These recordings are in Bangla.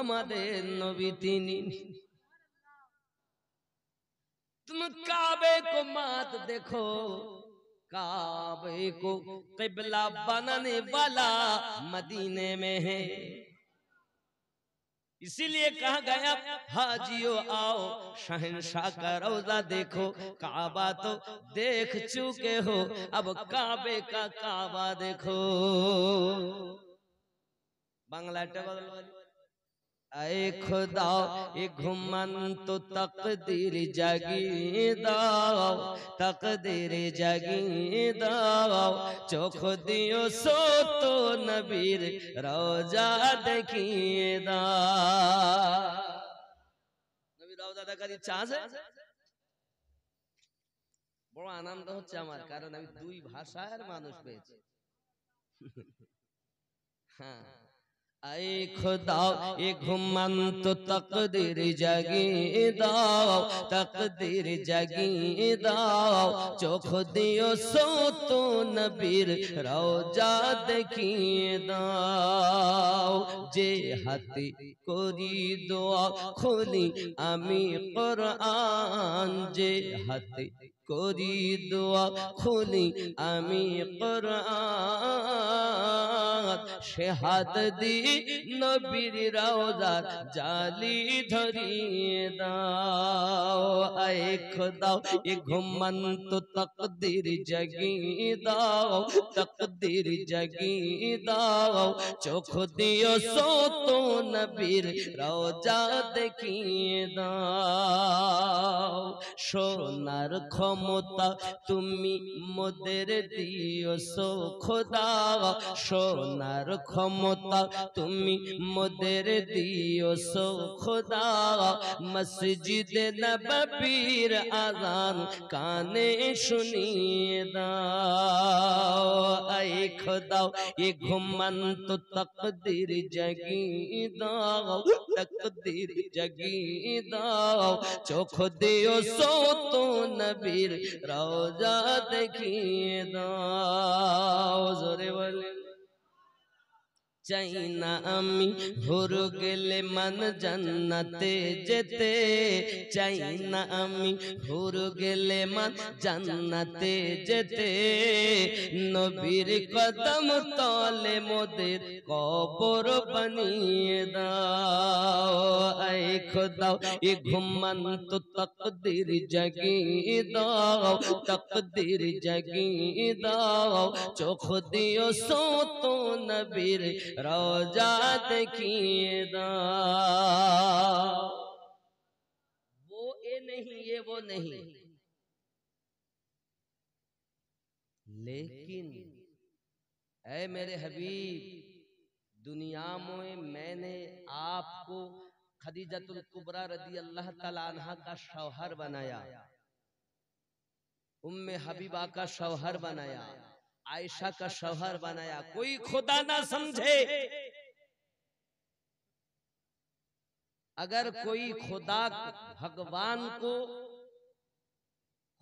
আমাদের নবী তিনি। तुम काबे को मत देखो, काबे को किबला बनाने वाला मदीने में है। इसीलिए कहा गया हाजियो आओ शहंशाह का रौजा देखो। काबा तो देख चुके हो, अब काबे का काबा देखो। बांग्ला आए खुदा ये घुमन तो तकदीर जगी दाओ, तकदीर जगी दाओ। चोख दियो सो तो नबीर रोजा देखिए दाओ। নবী রওজা দেখার ইচ্ছা আছে? বড় আনন্দ হচ্ছে আমার, কারণ আমি দুই ভাষার মানুষ পেয়েছি। হ্যাঁ, आए खुदा ये घुमन तो तकदीर जगी दाओ, तकदीर जगी दाओ। चोख दियो सो तो नबीर रोजा देखिए दाओ। जे हाथे करी दोआ खुली आमी कुरआन, जे हाथे करी दोआ खुली आमी कुरआन। সে হাত দি নবীর রওজার জালি ধরিয়ে দাও। আয়ে খোদা এ ঘুমন তো তকদীর জগিয়ে দাও, তকদীর জগিয়ে দাও। চোখ দিও সো তো নবীর রওজা দেখিয়ে দাও। সোনার ক্ষমতা তুমি মোদের দিও সো খোদা, সোনার ক্ষমতা তুমি মোদের দিও সো খোদা। মসজিদে নববীর আযান কানে শুনিয়ে দাও। আয়ে খোদা এ ঘুমন তো তকদীর জগিয়ে দাও, তকদীর জগিয়ে দাও। চোখ দিও সো তো নবীর রওজা দেখিয়ে দাও। জোরে বলেন চাই না আমি হুর গেলে মান জান্নাতে যেতে, চাই না আমি হুর গেলে মান জান্নাতে যেতে। নবীর কদম তলে মোদের কবর বানিয়ে দাও। আয়ে খোদা এ ঘুমন তো তকদীর জগিয়ে দাও, তকদীর জগিয়ে দাও। চোখ দিও সো তো নবীর রওজা देखिए दाओ। वो ये नहीं ये वो नहीं, लेकिन ऐ मेरे हबीब दुनिया में मैंने आपको खदीजतुल कुबरा रदी अल्लाह ताला अन्हा का शौहर बनाया, उम्मे हबीबा का शौहर बनाया, आयशा का शौहर बनाया। कोई खुदा ना समझे, अगर कोई खुदा भगवान को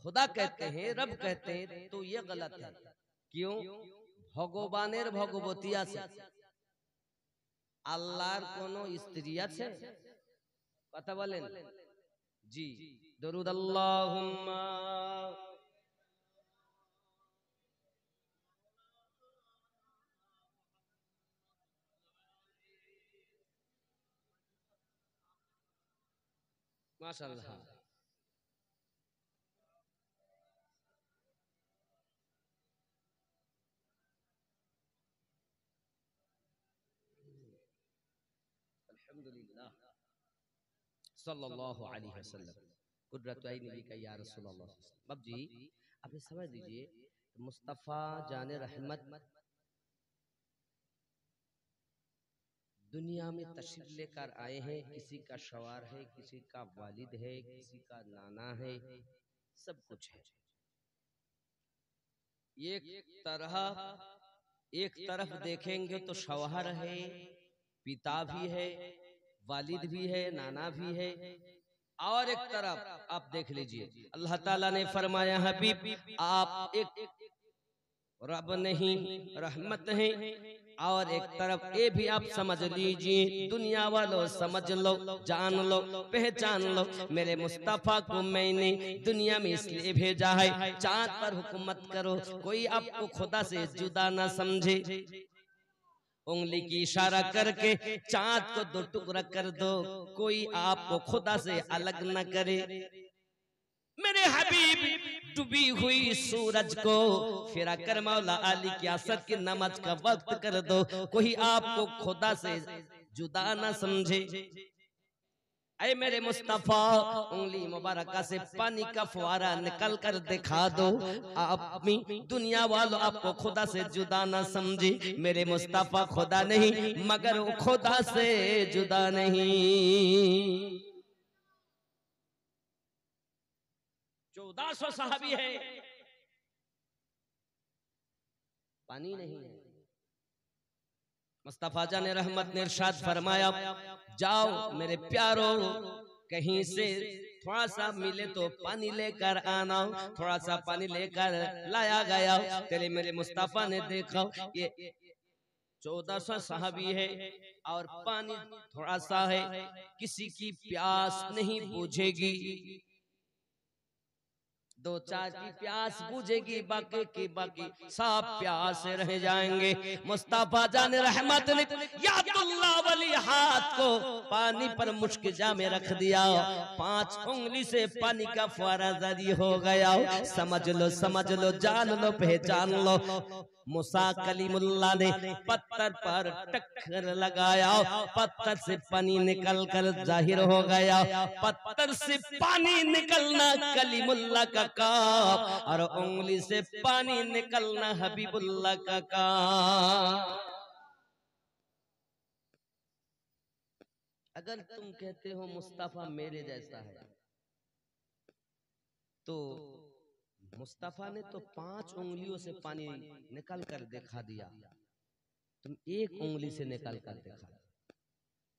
खुदा कहते हैं, रब कहते हैं, तो ये गलत है। क्यों? भगवानेर भगवती आछे, आल्लाहर कोनो स्त्री आछे? कथा बोलेन जी। दरूद अल्लाहुम्मा माशाअल्लाह। अल्हम्दुलिल्लाह सल्लल्लाहु अलैहि वसल्लम कुदरत आईन नबी का या रसूलुल्लाह। बाप जी आप समझ लीजिए मुस्तफ़ा जाने रहमत दुनिया में तशरीफ लेकर आए हैं। किसी का शवार है, किसी का वालिद है, किसी का नाना है, सब कुछ है। एक तरफ देखेंगे तो शौहर है, पिता भी है, वालिद भी है, नाना भी है। और एक तरफ आप देख लीजिए अल्लाह ताला ने फरमाया हबीब आप एक रब नहीं रहमत है, और एक तरफ ये भी आप समझ लीजिए, दुनिया वालों समझ लो, जान लो, पहचान लो, मेरे मुस्तफा को मैंने दुनिया में इसलिए भेजा है चांद पर हुकूमत करो, कोई आपको खुदा से जुदा ना समझे। उंगली की इशारा करके चांद को दो टुकड़ा कर दो, कोई आपको खुदा से अलग न करे। मेरे हबीब डूबी हुई सूरज को फिरा कर मौला अली की असर की नमाज का वक्त कर दो, कोई आपको खुदा से जुदा न समझे। ऐ मेरे मुस्तफा उंगली मुबारका से पानी का फुवारा निकल कर दिखा दो, आप दुनिया वालों आपको खुदा से जुदा ना समझे। मेरे मुस्तफा खुदा नहीं मगर वो खुदा से जुदा नहीं। 1400 सहाबी है, पानी नहीं है। मुस्तफा जान रहमत ने इरशाद फरमाया, जाओ मेरे प्यारो कहीं से थोड़ा सा मिले तो पानी लेकर आना। थोड़ा सा पानी लेकर लाया गया। तेरे मेरे मुस्तफा ने देखा ये 1400 सहाबी है और पानी थोड़ा सा है, किसी की प्यास नहीं बुझेगी। दो चार की प्यास बुझेगी, बाकी की बाकी सब प्यास रह जाएंगे। मुस्तफा जान रहमत ने यादुल्लाह वाली हाथ को पानी पर मुश्किजा में रख दिया, 5 उंगली से पानी का फुवारा जारी हो गया। समझ लो, जान लो, पहचान लो, मूसा कलीमुल्लाह ने पत्थर पर टक्कर लगाया, पत्थर से पानी निकल कर जाहिर हो गया। पत्थर से पानी निकलना कलीमुल्लाह का काम और उंगली से पानी निकलना हबीबुल्लाह का काम। अगर तुम कहते हो मुस्तफा मेरे जैसा है, तो मुस्तफा ने तो 5 उंगलियों से पानी निकल कर दिखा दिया, तुम 1 उंगली से निकल कर दिखा,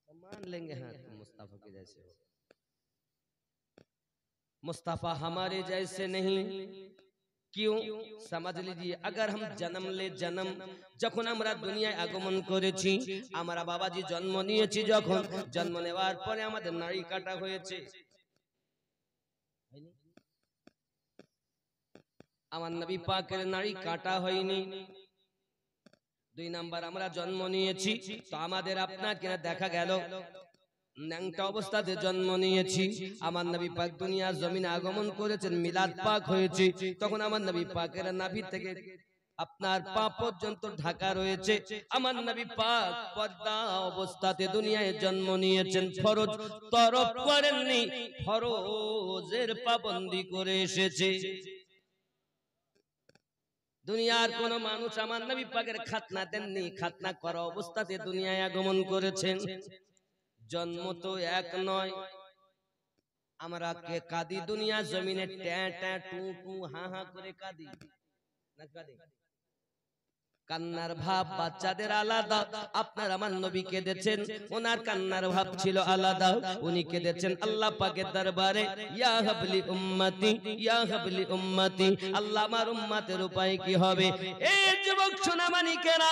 तो मान लेंगे हाँ तुम मुस्तफा के जैसे हो। मुस्तफा हमारे जैसे नहीं। क्यों? समझ लीजिए, अगर हम जन्म যখন আমরা দুনিয়ায় আগমন করেছি, আমরা বাবাজি জন্ম নিয়েছি, যখন জন্ম নেওয়ার পরে আমাদের নাড়ি কাটা হয়েছে। আমার নবী পাকের নাড়ি কাটা হয়নি। 2 নাম্বার, আমরা জন্ম নিয়েছি তো আমাদের আপনাকে দেখা গেল ন্যাংটা অবস্থাতে জন্ম নিয়েছি। আমার নবী পাক দুনিয়ার জমিনে আগমন করেছেন, মিলাদ পাক হয়েছে, তখন আমার নবী পাকের নাভি থেকে আপনার পা পর্যন্ত ঢাকা রয়েছে। আমার নবী পাক পর্দা অবস্থাতে দুনিয়ায় জন্ম নিয়েছেন, ফরজ তরফ করেননি, ফরজের পাবন্দি করে এসেছে। দুনিয়ার কোন মানুষ আমার নবী পাকের খাতনা দেননি, খাতনা করা অবস্থাতে দুনিয়ায় আগমন করেছেন। জন্ম তো এক নয়, আমরা কে কাঁদি দুনিয়া জমিনে, ট্যাঁ ট্যাঁ টু টু হা হা করে কাঁদি না কাঁদি? কান্নার ভাব বাচ্চাদের আলাদা, আপনার আমার নবী কেঁদেছেন, ওনার কান্নার ভাব ছিল আলাদা, উনি কেঁদেছেন আল্লাহ পাকের দরবারে, ইয়া হাবলি উম্মতি, ইয়া হাবলি উম্মতি, আল্লাহ আমার উম্মতের উপায় কি হবে? এই যুবক সোনামানিকেরা,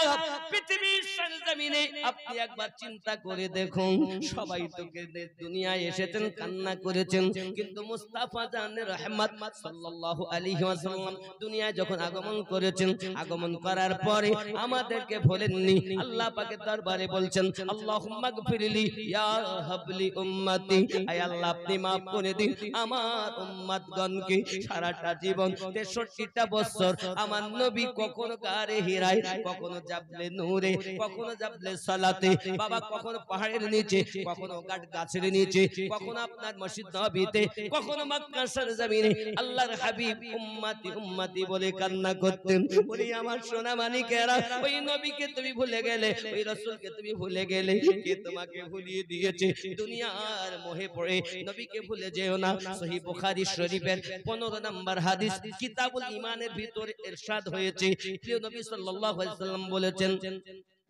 পৃথিবীর সরজমিনে আপনি একবার চিন্তা করে দেখুন, সবাই তো কেঁদে দুনিয়ায় এসেছেন, কান্না করেছেন, কিন্তু মুস্তাফা জানের রহমত সাল্লাল্লাহু আলাইহি ওয়াসাল্লাম দুনিয়ায় যখন আগমন করেছেন, আগমন করার পরে আমাদেরকে বলেননি, আল্লাহ পাকের দরবারে বলছেন আল্লাহুম্মা গফিরলি ইয়া হাবলি উম্মতি, আয় আল্লাহ আপনি maaf করে দিন আমার উম্মতগণকে। সারাটা জীবন 63টা বছর আমার নবী কখনো গারে হিরায়, কখনো জাবলে নূরে, কখনো জাবলে সালাতে, বাবা কখনো পাহাড়ের নিচে, কখনো গাছের নিচে, কখনো আপনার মসজিদ নববীতে, কখনো মক্কা সরজমিনে আল্লাহর হাবিব উম্মতি উম্মতি বলে কান্না করতেন। বলি আমার সোনা মানিকেরা, ওই নবীকে তুমি ভুলে গেলে, ওই রাসূলকে তুমি ভুলে গেলে, কে তোমাকে ভুলিয়ে দিয়েছে? দুনিয়ার মোহে পড়ে নবীকে ভুলে যেও না। সহিহ বুখারী শরীফের 15 নম্বর হাদিস কিতাবুল ঈমানের ভিতরে ইরশাদ হয়েছে, প্রিয় নবী সাল্লাল্লাহু আলাইহি ওয়াসাল্লাম বলেছেন,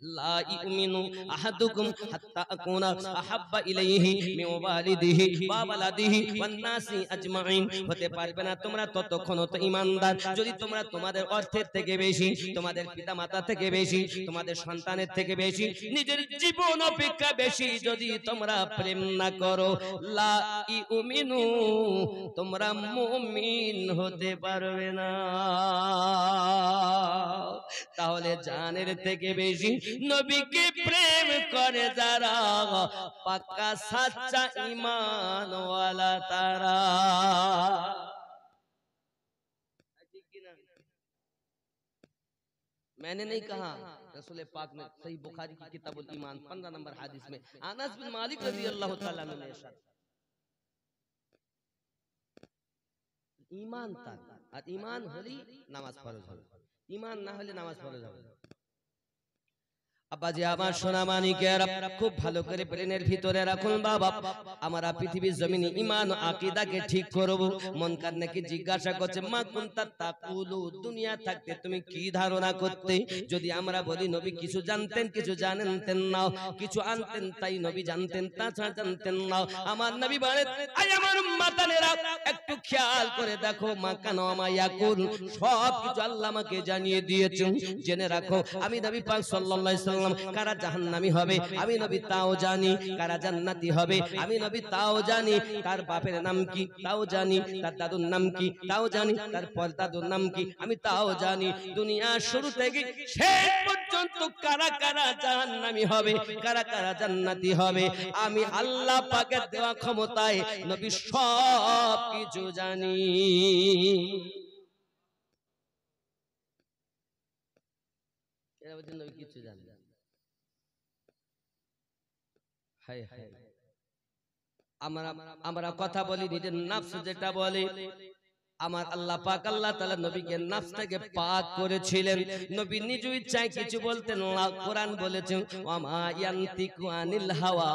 লা ইউমিনু আহাদুকুম হাত্তা আকুনা আহাব্বা ইলাইহি মিন ওয়ালিদিহি ওয়া ওয়ালাদিহি ওয়ান নাসি আজমাইন। হতে পারবে না তোমরা ততক্ষণ তো ঈমানদার যদি তোমরা তোমাদের অর্থের থেকে বেশি, তোমাদের পিতামাতা থেকে বেশি, তোমাদের সন্তানের থেকে বেশি, নিজের জীবন অপেক্ষা বেশি যদি তোমরা প্রেম না করো, লা ইউমিনু, তোমরা মুমিন হতে পারবে না। তাহলে জানের থেকে বেশি নবীকে প্রেম করে যারা, পাক্কা সাচ্চা ঈমানওয়ালা তারা। मैंने नहीं कहा, रसूल पाक ने सही बुखारी की किताबुल ईमान 15 नंबर हदीस में अनस बिन मालिक रज़ी अल्लाह ताला अन्हु ने इरशाद, ईमान तार और ईमान হলি নামাজ ফরজ হবে, ईमान না হলে নামাজ ফরজ হবে। আব্বাজি আমার সোনা মানিকেরা খুব ভালো করে ব্রেনের ভিতরে রাখুন বাবা, আমরা পৃথিবীর জমিনে ঈমান ও আকীদাকে ঠিক করব। মুনকার নাকি জিজ্ঞাসা করছে, মা কুনতা তাকুলু, দুনিয়া থাকতে তুমি কি ধারণা করতে? যদি আমরা বলি নবী কিছু জানতেন কিছু জানতেন না, কিছু আনতেন তাই নবী জানতেন, তাছাড়া জানতেন না। আমার নবী বলেন, আয় আমার উম্মতানেরা একটু খেয়াল করে দেখো, মা কানা মা ইয়াকুল, সব কিছু আল্লাহ আমাকে জানিয়ে দিয়েছেন। জেনে রাখো আমি নবী পাক সাল্লাল্লাহু আলাইহি কারা জাহান্নামী হবে আমি নবী তাও জানি, কারা জান্নাতি হবে আমি নবী তাও জানি, তার বাপের নাম কি তাও জানি, তার দাদুর নাম কি তাও জানি, তার পরদাদুর নাম কি আমি তাও জানি। দুনিয়া শুরু থেকে শেষ পর্যন্ত কারা কারা জাহান্নামী হবে কারা কারা জান্নাতি হবে আমি আল্লাহ পাকের দেওয়া ক্ষমতায় নবী সব কিছু জানি। এরা বলছেন নবী কিছু জানে, আমরা কথা বলি নিজের নফস যেটা বলে, আমার আল্লাহ পাক আল্লাহ তাআলা নবীকে নফস থেকে পাক করেছিলেন। নবী নিজ ইচ্ছায় কিছু বলতেন না, কোরআন বলেছে ওয়ামা ইয়ানতিকু আনিল হাওয়া,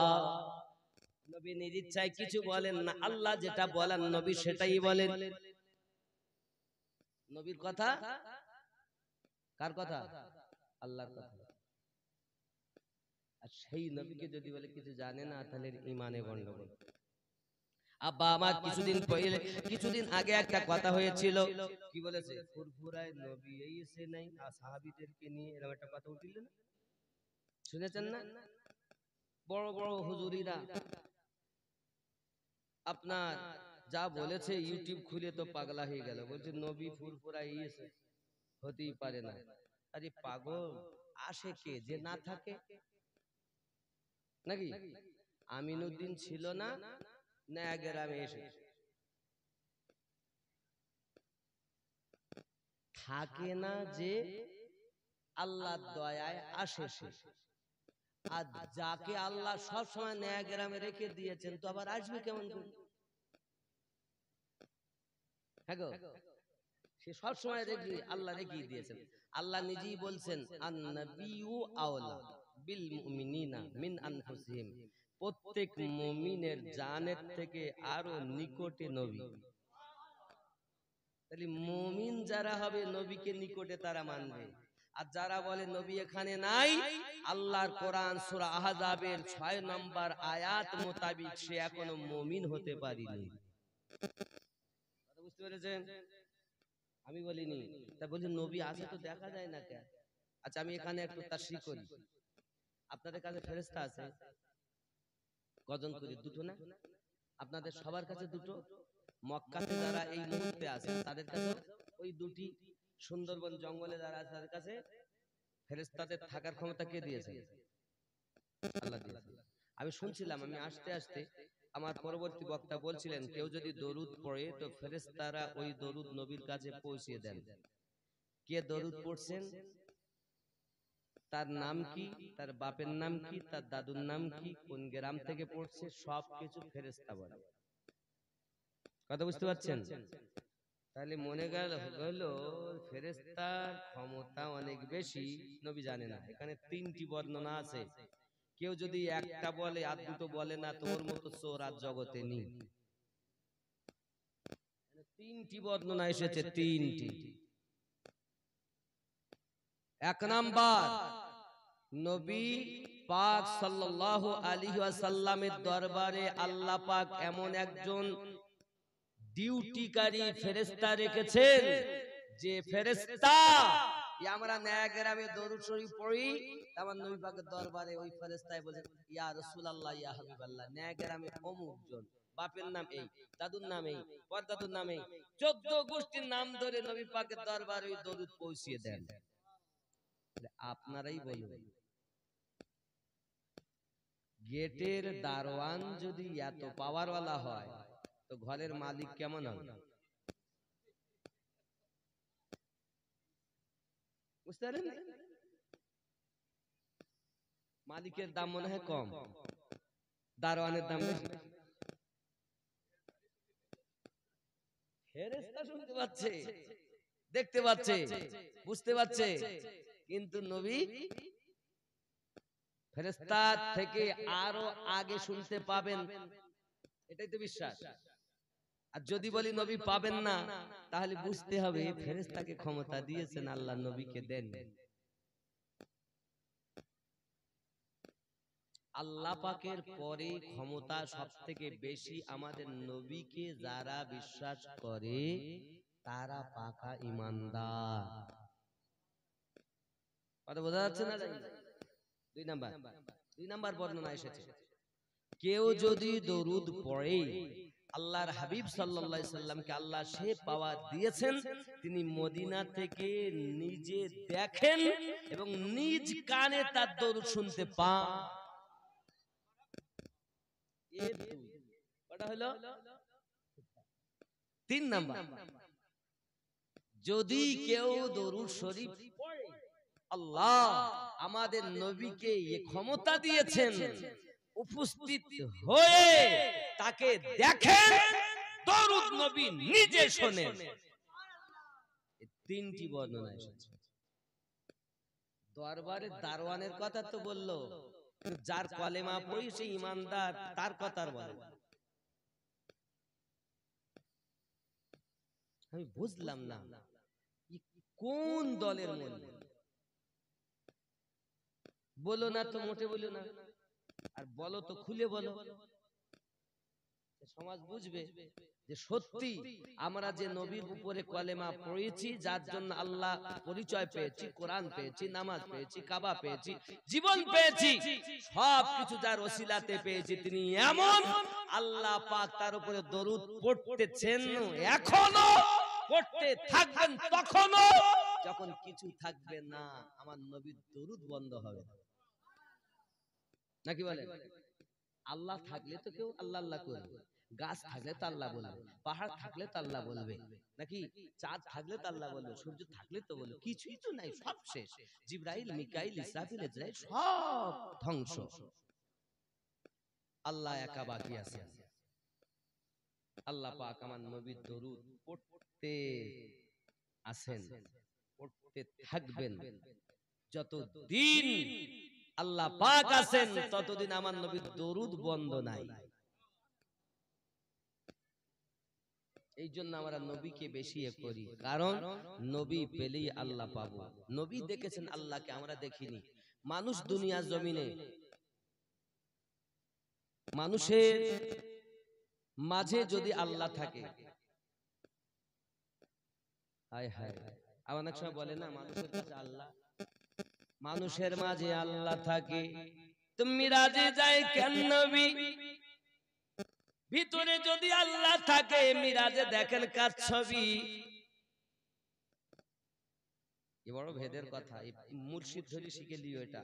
নবী নিজ ইচ্ছায় কিছু বলেন না, আল্লাহ যেটা বলেন নবী সেটাই বলেন। নবীর কথা কার কথা? আল্লাহর কথা। আর সেই নবীকে যদি বলে কিছু জানে না, তাহলে ঈমানে গন্ডগোল। আব্বা আমার কিছুদিন আগে একটা কথা হয়েছিল, কি বলেছে, ফুরফুরায় নবী এসে নাই আর সাহাবীদেরকে নিয়ে এরকম একটা কথা উঠিল না, শুনেছেন না? বড় বড় হুজুরিরা আপনার যা বলেছে ইউটিউব খুলে তো পাগলা হয়ে গেল, বলছে নবী ফুরফুরায় এসে হতেই পারে না। আরে পাগল, আসে কে যে না থাকে নাকি? আমিনুদ্দিন ছিল না, নয়া গ্রামে এসে থাকে না, যে আল্লাহর দয়ায় আসে সে। আর যাকে আল্লাহ সব সময় নয়া গ্রামে রেখে দিয়েছেন, তো আবার আসবে কেমন করে? হ্যাঁ গো, সে সব সময় আল্লাহ রেখে দিয়েছেন। আল্লাহ নিজেই বলছেন, আন-নাবিয়্যু আওলা বিল মুমিনিনা মিন আনফুসিহিম, প্রত্যেক মুমিনের জানের থেকে আরো নিকটে নবী। তাহলে মুমিন যারা হবে নবীকে নিকটে তারা মানবে। আর যারা বলে নবী এখানে নাই, আল্লাহর কোরআন সূরা আহজাবের 6 নম্বর আয়াত মোতাবেক সে এখনো মুমিন হতে পারেনি। কথা বুঝতে পেরেছেন? আমি বলিনি, তা বলি নবী আছে তো দেখা যায় না কেন? আচ্ছা আমি এখানে একটু তাশরীহ করি। আপনাদের কাছে ফেরেশতা আছে কজন করে? দুটো না? আপনাদের সবার কাছে দুটো। মক্কাতে যারা এই মুহূর্তে আছে তাদের কাছে ওই দুটি। সুন্দরবন জঙ্গলে যারা আছে তাদের কাছে ফেরেশতাদের থাকার ক্ষমতা কে দিয়েছে? আল্লাহ দিয়েছে। আমি শুনছিলাম, আমি আসতে আসতে আমার পরবর্তী বক্তা বলছিলেন, কেউ যদি দরুদ পড়ে তো ফেরেশতারা ওই দরুদ নবীর কাছে পৌঁছে দেন। কে দরুদ পড়ছেন, তার নাম কি, তার বাপের নাম কি, তার দাদুর নাম কি, কোন গ্রাম থেকে পড়ছে, সবকিছু ফেরেশতা বলে। কথা বুঝতে পারছেন? তাহলে মনে হলো ফেরেশতার ক্ষমতা অনেক বেশি, নবী জানে না। এখানে 3টি বর্ণনা আছে, কেউ যদি একটা বলে আর দুটো বলে না, তোর মতো চোর আর জগতে নেই। 3টি বর্ণনা এসেছে, 3টি। 1 নাম্বার, নবী পাক সাল্লাল্লাহু আলাইহি ওয়াসাল্লামের দরবারে আল্লাহ পাক এমন একজন ডিউটিকারী ফেরেশতা রেখেছেন, যে ফেরেশতা আমরা নয়া গ্রামে দরুদ শরীফ পড়ি, আমার নবী পাকের দরবারে ওই ফেরেশতাই বলেন, ইয়া রাসূলুল্লাহ ইয়া হাবিবাল্লাহ, নয়া গ্রামে অমুক জন, বাপের নাম এই, দাদুর নাম এই, পরদাদুর নাম এই, 14 গোষ্ঠীর নাম ধরে নবী পাকের দরবারে ওই দরুদ পৌঁছিয়ে দেন। আপনারাই বলুন, গেটের দারোয়ান যদি এত পাওয়ারওয়ালা হয়, তো ঘরের মালিক কেমন হবে? বুঝতে পারেন? মালিকের দাম মনে হয় কম, দারোয়ানের দাম বেশি। ফেরেশতা শুনতে পাচ্ছে, দেখতে পাচ্ছে, বুঝতে পাচ্ছে, কিন্তু নবী ফেরেশতা থেকে আরো আগে শুনতে পাবেন, এটাই তো বিশ্বাস। আর যদি বলি নবী পাবেন না, তাহলে বুঝতে হবে ফেরেশতাকে ক্ষমতা দিয়েছেন আল্লাহ, নবীকে দেন। আল্লাহ পাকের পরে ক্ষমতা সবথেকে বেশি আমাদের নবীকে যারা বিশ্বাস করে তারা পাকা ঈমানদার। কথা বোঝা যাচ্ছে না? দুই নাম্বার বর্ণনা এসেছে, কেউ যদি দরুদ পড়ে, আল্লাহর হাবিব সাল্লাল্লাহু আলাইহি সাল্লামকে আল্লাহ সে পাওয়ার দিয়েছেন, তিনি মদিনা থেকে নিজে দেখেন এবং নিজ কানে তার দরুদ শুনতে পান। হলো 3 নাম্বার, যদি কেউ দরুদ শরীফ পড়ে, আল্লাহ আমাদের নবীকে এই ক্ষমতা দিয়েছেন উপস্থিত হয়ে তাকে দেখেন, দরুদ নবী নিজে শোনেন। এই 3টি বর্ণনা এসেছে। দরবারে দারোয়ানের কথা তো বললো, যার কলেমা পড়ি সে ঈমানদার, তার কথা আর বলে। আমি বুঝলাম না কোন দলের মধ্যে, বলো না তো মোটে বলো না, আর বলো তো খুলে বলো, সমাজ বুঝবে যে সত্যি আমরা যে নবীর উপরে কলেমা পড়েছি, যার জন্য আল্লাহ পরিচয় পেয়েছি, কোরআন পেয়েছি, নামাজ পেয়েছি, কাবা পেয়েছি, জীবন পেয়েছি, সবকিছু যার ওসিলাতে পেয়েছি, তিনি এমন আল্লাহ পাক তার উপরে দরুদ পড়তেছেন, এখনো পড়তে থাকবেন, তখনও যখন কিছু থাকবে না আমার নবীর দরুদ বন্ধ হবে না। নাকি বলেন? আল্লাহ থাকলে তো কেউ আল্লাহ আল্লাহ করবে, গাছ থাকলে তো আল্লাহ বলবে, পাহাড় থাকলে তো আল্লাহ বলবে, নাকি চাঁদ থাকলে তো আল্লাহ বলবে, সূর্য থাকলে তো বলবে, কিছুই তো নাই, সব শেষ। জিবরাইল, মিকাইল, ইসরাফিল, ইসরাইল সব ধ্বংস, আল্লাহ একা বাকি আছে। আল্লাহ পাক আমার নবীর দরুদ পড়তে আছেন, পড়তে থাকবেন, যতদিন আল্লাহ পাক আছেন ততদিন আমার নবীর দরুদ বন্ধ নাই। এই জন্য আমরা নবীকে বেশি করি, কারণ নবী পেলেই আল্লাহ পাবো। নবী দেখেছেন আল্লাহকে, আমরা দেখিনি। মানুষ দুনিয়ার জমিনে, মানুষের মাঝে যদি আল্লাহ থাকে, হায় হায়, অনেক সময় বলে না মানুষের কাছে আল্লাহ, মানুষের মাঝে আল্লাহ থাকে, তুমি মিরাজে যায় কেন নবী, ভিতরে যদি আল্লাহ থাকে মিরাজে দেখেন কার ছবি। এ বড় ভেদের কথা, মুর্শিদ ধরে শিখে লিও, এটা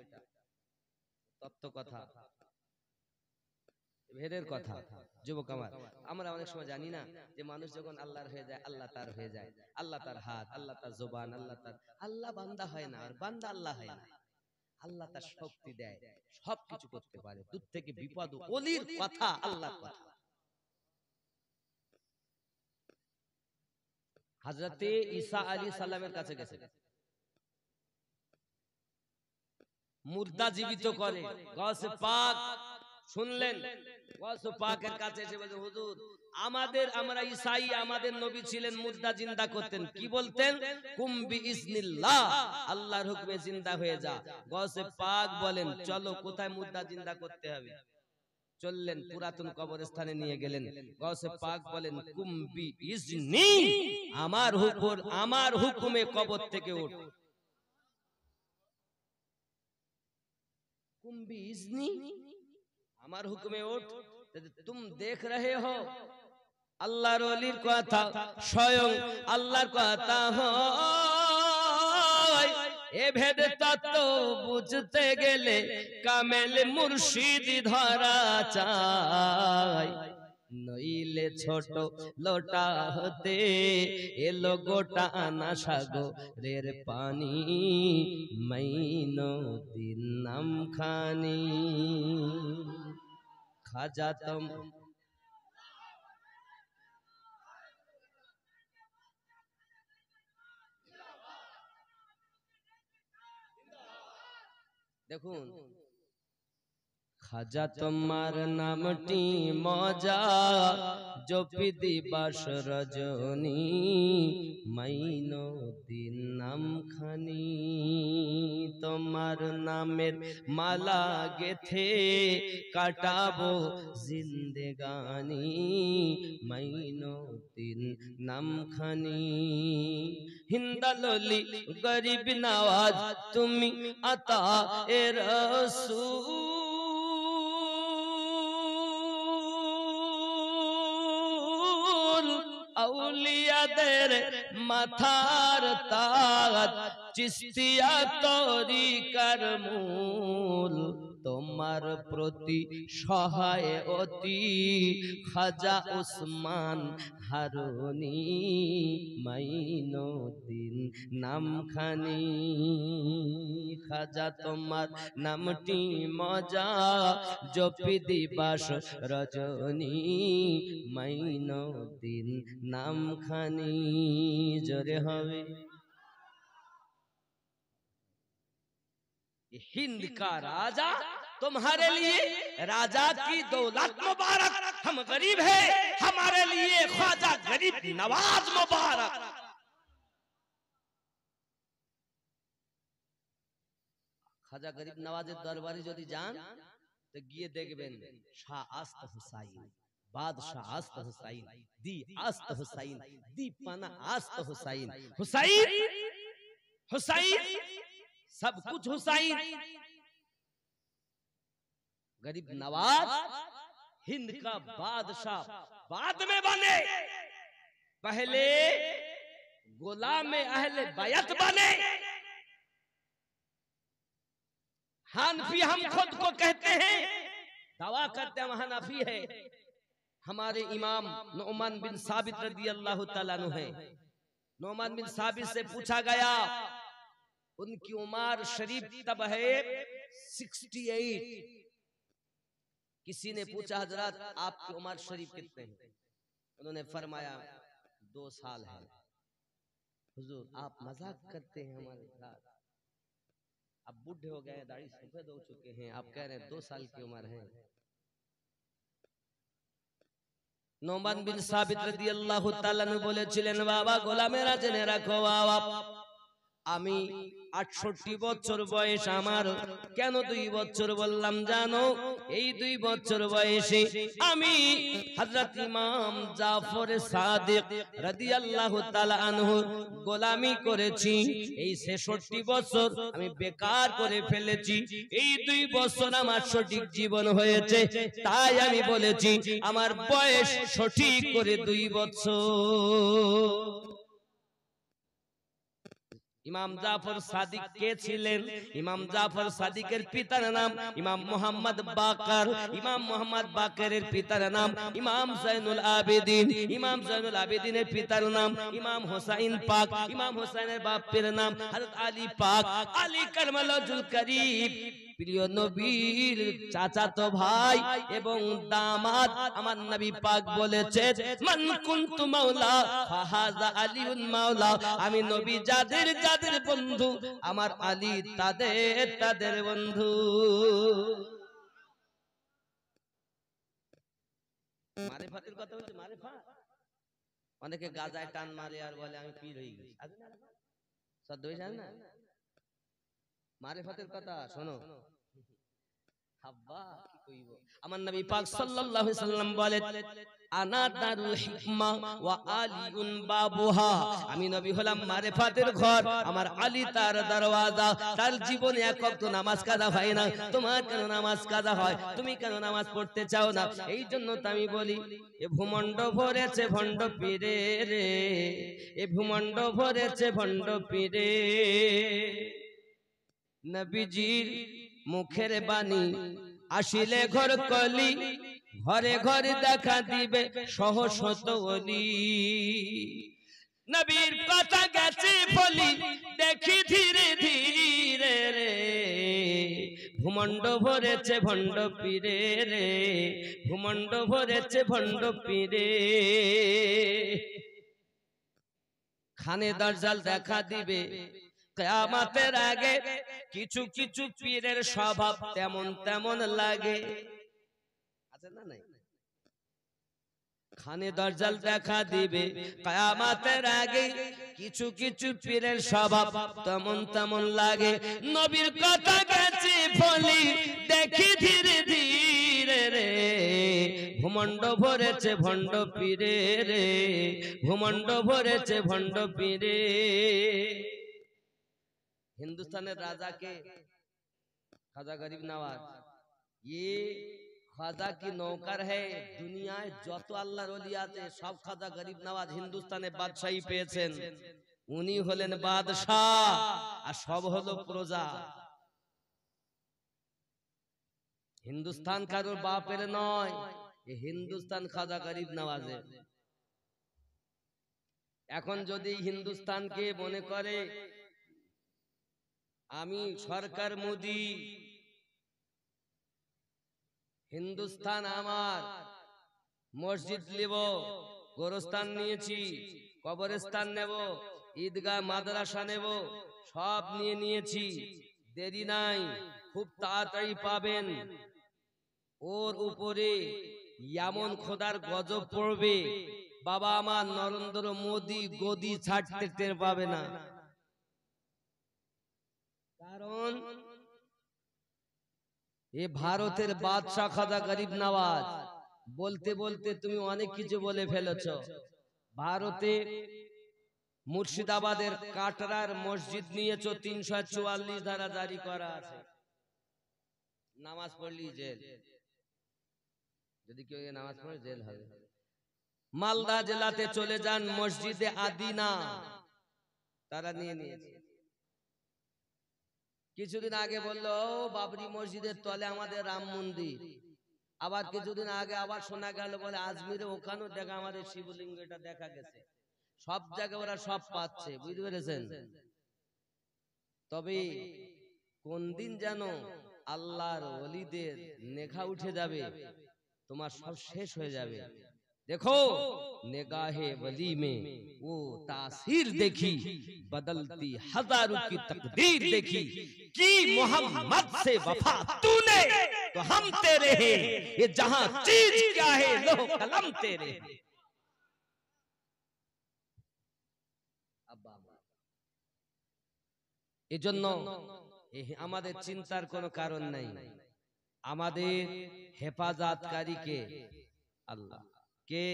তত্ত্ব কথা, ভেদের কথা। যুবক আমার, আমরা অনেক সময় জানি না যে মানুষ যখন আল্লাহর হয়ে যায়, আল্লাহ তার হয়ে যায়, আল্লাহ তার হাত, আল্লাহ তার জবান, আল্লাহ তার, আল্লাহ বান্দা হয় না, আর বান্দা আল্লাহ হয় না। আল্লাহ তার শক্তি দেয়, সবকিছু করতে পারে, দূর থেকে বিপদ, ওলির কথা, আল্লাহর কথা। হযরতে ঈসা আলাইহিস সালামের কাছে গেছে, মুর্দা জীবিত করে, গাউসে পাক শুনলেন গাউসে পাকের কাছে এসে বলছে হুজুর আমরা ঈসাই আমাদের নবী ছিলেন মুর্দা জিন্দা করতেন, কি বলতেন? কুম বিইজনিল্লাহ, আল্লাহর হুকমে জিন্দা হয়ে যা। গাউসে পাক বলেন চলো কোথায় মুর্দা জিন্দা করতে হবে। চললেন পুরাতন কবরস্থানে নিয়ে গেলেন। গাউসে পাক বলেন কুম বিইজনি, আমার হুকুমে কবর থেকে ওঠ। कुम भी इज़्नी, আমার হুকুমে ওঠ। तुम देख रहे हो আল্লাহর ওলির কথা, স্বয়ং আল্লাহর কথা হয়। এ ভেদ তত্ত্ব বুঝতে গেলে কামেল মুর্শিদ ধরা চাই, নইলে ছোট লোটা হতে এলো গোটা আনা সাগরের পানি, মাইনুদ্দিন নাম খানি। খাজা তুম দেখুন, খাজা তোমার নামটি মজা, জপি দিবাস রজনী, মাইনুদ্দিন নাম খানি। তোমার নামের মালা গেথে কাটাবো জিন্দেগানি, মাইনুদ্দিন নাম খানি। হিন্দাললি গরিব নওয়াজ তুমি আতা এ রসূল, আউলিয়াদের মাথার তাজ, চিশতিয়া তরিকার মূল। তোমার প্রতি সহায় অতি খাজা ওসমান হারুনি, মাইনুদ্দিন নাম খানি। খাজা তোমার নামটি মজা, জপি দিবাস রজনী, মাইনুদ্দিন নাম খানি। জোরে হবে। हिंद का राजा तुम्हारे लिए, राजा की दौलत मुबारक। हम गरीब हैं, हमारे लिए ख्वाजा गरीब नवाज मुबारक। খাজা গরিব নওয়াজের দরবারে যদি যান তো গিয়ে দেখবেন শাহ আস্ত হুসাইন, বাদশাহ আস্ত হুসাইন, দি আস্ত হুসাইন, দি পানা আস্ত হুসাইন, হুসাইন হুসাইন सब कुछ हुसैन। गरीब नवाज हिंद का बादशाह बाद में बने, पहले गुलाम अहले बैत बने। हनफी हम खुद को कहते हैं, दावा करते हैं हम हनफी है। हमारे इमाम नुमान बिन साबित रदी अल्लाह तआला अन्हु है। नुमान बिन साबित से पूछा गया, उनकी उम्र शरीफ तब है 68। किसी ने पूछा हजरत आपकी उम्र शरीफ कितने हैं? उन्होंने फरमाया 2 साल है। हुजूर आप मजाक करते हैं हमारे साथ, अब बूढ़े हो गए, दाढ़ी सफेद हो चुके हैं, आप कह रहे हैं 2 साल की उम्र है। नुमान बिन साबित রাদিয়াল্লাহু তাআলা বলেছিলেন, বাবা গোলামেরা জেনে রাখো বাবা, আমি 68 বছর বয়স আমার। কেন 2 বছর বললাম জানো? এই 2 বছর বয়সে আমি হযরত ইমাম জাফর সাদিক রাদিয়াল্লাহু তাআলা আনহু গোলামি করেছি। এই 66 বছর আমি বেকার করে ফেলেছি। এই 2 বছর আমার সঠিক জীবন হয়েছে, তাই আমি বলেছি আমার বয়স সঠিক করে 2 বছর। ইমাম জাফর সাদিক কে ছিলেন? ইমাম জাফর সাদিকের পিতার নাম ইমাম মোহাম্মদ বাকর। ইমাম মোহাম্মদ বাকরের পিতার নাম ইমাম জৈনুল আবেদিন। ইমাম জৈনুল আবেদিনের পিতার নাম ইমাম হোসাইন পাক। ইমাম হোসাইনের বাপের নাম হযরত আলী পাক। আলী কারমালুল করিম প্রিয় নবীর চাচাতো ভাই এবং দামাত। আমার নবী পাক বলেছেন, মান কুনতু মাওলা ফাহাযা আলীউন মাওলা। আমি নবী যাদের যাদের বন্ধু, আমার আলী তাদের তাদের বন্ধু। মারেফাতের কথা বলছে, মারেফাত। অনেকে গাজায় টান মারে আর বলে আমি পীর হয়ে গেছি, সদ্য হয়ে যায় না। মারেফাতের কথা শোনো, হাব্বা কি কইব। আমার নবী পাক সাল্লাল্লাহু আলাইহি সাল্লাম বলেন, আনা দারুল হিকমা ওয়া আলিউন বাবুহা, আমি নবী হলাম মারেফাতের ঘর, আমার আলী তার দরওয়াজা। তার জীবনে এক ওয়াক্ত নামাজ কাজা হয় না, তোমার কেন নামাজ কাজা হয়? তুমি কেন নামাজ পড়তে চাও না? এই জন্য তো আমি বলি, এ ভূমণ্ড ভরেছে ভণ্ড পীরে রে, এ ভূমণ্ড ভরেছে ভণ্ড পীরে। নবীজির মুখের বাণী আসিলে ঘর কলি, ঘরে ঘরে দেখা দিবে সহস্র ওলি। নবীর কথা গেছে বলি দেখি ধীরে ধীরে রে, ভূমণ্ড ভরেছে ভণ্ড পীরে রে, ভূমণ্ড ভরেছে ভণ্ড পীরে। খানে দাজ্জাল দেখা দিবে কিয়ামতের আগে, কিছু কিছু পীরের স্বভাব তেমন তেমন লাগে, আছে না নাই? খানে দাজ্জাল দেখা দিবে কিয়ামতের আগে, কিছু কিছু পীরের স্বভাব তেমন তেমন লাগে। নবীর কথা গেছে বলি দেখি ধীরে ধীরে রে, ভূমণ্ড ভরেছে ভণ্ড পীরে রে, ভূমণ্ড ভরেছে ভণ্ড পীরে। হিন্দুস্তানের রাজাকে খাজা গরিব নওয়াজ, ये খাজা কি নৌকার है। দুনিয়ায় যত আল্লাহর ওলি আছে সব খাজা গরিব নওয়াজ হিন্দুস্তানে বাদশাহী পেয়েছেন, উনি হলেন বাদশাহ আর সব হলো প্রজা। হিন্দুস্তান কারোর বাপের নয়, এই হিন্দুস্তান খাজা গরিব নওয়াজের। এখন যদি হিন্দুস্তানকে মনে করে আমি সরকার মোদি, হিন্দুস্তান আমার, মসজিদ নেব, গোরস্থান নিয়েছি, কবরস্থান নেব, ঈদগাহ মাদ্রাসা নেব, সব নিয়েছি, দেরি নাই, খুব তাড়াতাড়ি পাবেন। ওর উপরে এমন খোদার গজব পড়বে, বাবা আমার নরেন্দ্র মোদি গদি ছাড়তে টের পাবে না। কারণ এ ভারতের বাদশাহ খাজা গরিব নওয়াজ। বলতে বলতে তুমি অনেক কিছু বলে ফেলেছ। ভারতে মুর্শিদাবাদের কাটরার মসজিদ নিয়েছ, 344 ধারা জারি করা আছে, নামাজ পড়লি জেল, যদি কেউ নামাজ পড়ে জেল হবে। মালদা জেলাতে চলে যান, মসজিদে আদিনা তারা নিয়ে নিয়েছে। কিছুদিন আগে বললো বাবরি মসজিদের তলে আমাদের রাম মন্দির, আবার কিছুদিন আগে আবার শোনা গেল বলে আজমিরে ওখানেও দেখা আমাদের শিবলিঙ্গ, এটা দেখা গেছে। সব জায়গায় ওরা সব পাচ্ছে, বুঝতে পেরেছেন? তবে কোন দিন যেন আল্লাহর ওলিদের নেঘা উঠে যাবে, তোমার সব শেষ হয়ে যাবে। देखो निगाहे वली में वो तासीर देखी, बदलती हजारों की तकदीर देखी, कि मोहम्मद से वफा तूने तो हम तेरे हैं, ये जहां चीज क्या है लोह कलम तेरे। এজন্য আমাদের চিন্তার কোনো কারণ নাই, আমাদের হেফাজতকারী কে? আল্লাহ। কে?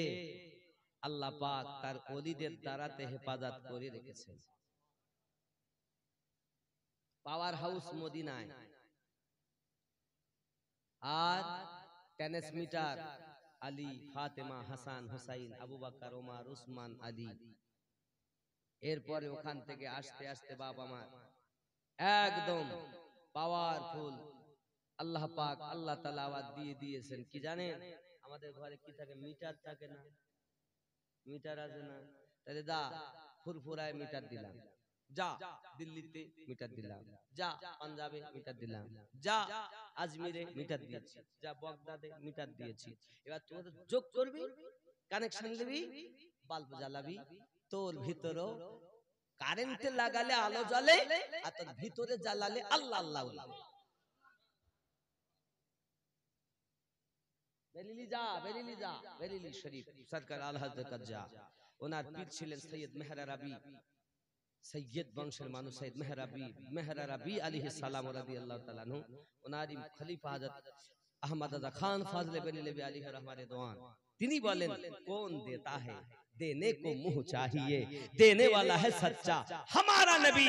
আল্লাহ পাক তার ওলিদের দ্বারাতে হেফাজত করে রেখেছেন। পাওয়ার হাউস মদিনায়, আর ট্রান্সমিটার আলী, ফাতেমা, হাসান, হুসাইন, আবু বকর, ওমর, উসমান, আলী। এরপরে ওখান থেকে আস্তে আস্তে বাবা মা একদম পাওয়ারফুল আল্লাহ পাক আল্লাহ তাআলা আওয়াজ দিয়ে দিয়েছেন। কি জানেন? আমাদের ঘরে কি থাকে? মিটার থাকে না? মিটার আছে না? তাহলে দা ফুরফুরায় মিটার দিলাম, যা দিল্লিতে মিটার দিলাম, যা পাঞ্জাবে মিটার দিলাম, যা আজমিরে মিটার দিয়েছি, যা বগদাদে মিটার দিয়েছি। এবার তোর যোগ করবি, কানেকশন দিবি, বাল্ব জ্বালাবি, তোর ভিতরও কারেন্টে লাগালে আলো জ্বলে, আর তোর ভিতরে জ্বালালে আল্লাহ আল্লাহ। বেরিলি শরীফ সরকার আল হযরত কাজ্জা ওনার পীর ছিলেন সৈয়দ মেহরাবি, সৈয়দ বংশের মানুষ সৈয়দ মেহরাবি আলাইহিস সালাম রাদিয়াল্লাহু তাআলা আনহু। ওনার খলিফা হযরত আহমদ রাজা খান ফাজলে বেরেলভী আলাইহি রহমাত রিদওয়ান, তিনি বলেন কোন দেতা है देने को मुंह चाहिए, देने वाला है सच्चा हमारा नबी,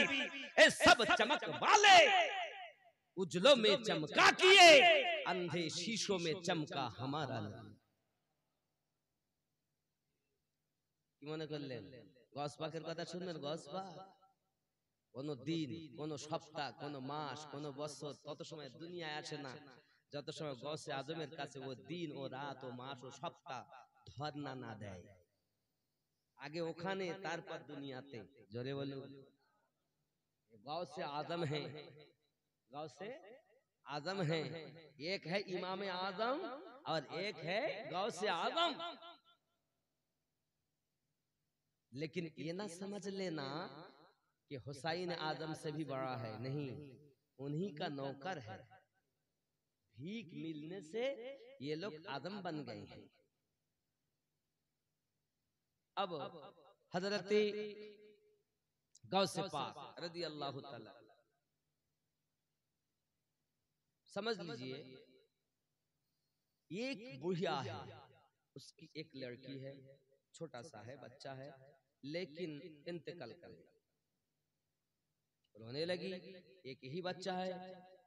ए सब चमक वाले उजलों में चमका किए, अंधे शीशों में चमका हमारा नबी। কি মনে করলেন গস পাকের কথা শুনবেন? গস পাক কোন দিন, কোন সপ্তাহ, কোন মাস, কোন বছর তত সময় দুনিয়ায় আসে না যত সময় গৌসে আজমের কাছে ও দিন ও রাত ও মাস ও সপ্তাহ ধর্ণা না দেয়। আগে ওখানে তারপর দুনিয়াতে। জোরে বলুন गौसे आजम है, गौसे आजम है, एक है इमाम आजम और एक है गौसे आजम। लेकिन ये ना समझ लेना कि हुसैन आजम से भी बड़ा है, नहीं, उन्हीं का नौकर है। भीख मिलने से ये लोग आजम बन गए हैं। अब हजरत गौसे पाक रदी अल्लाह ताला, समझ लीजिए एक बुढ़िया है, उसकी एक लड़की है, छोटा सा है, बच्चा है, लेकिन इंतकाल कर गया। रोने लगी, एक ही बच्चा है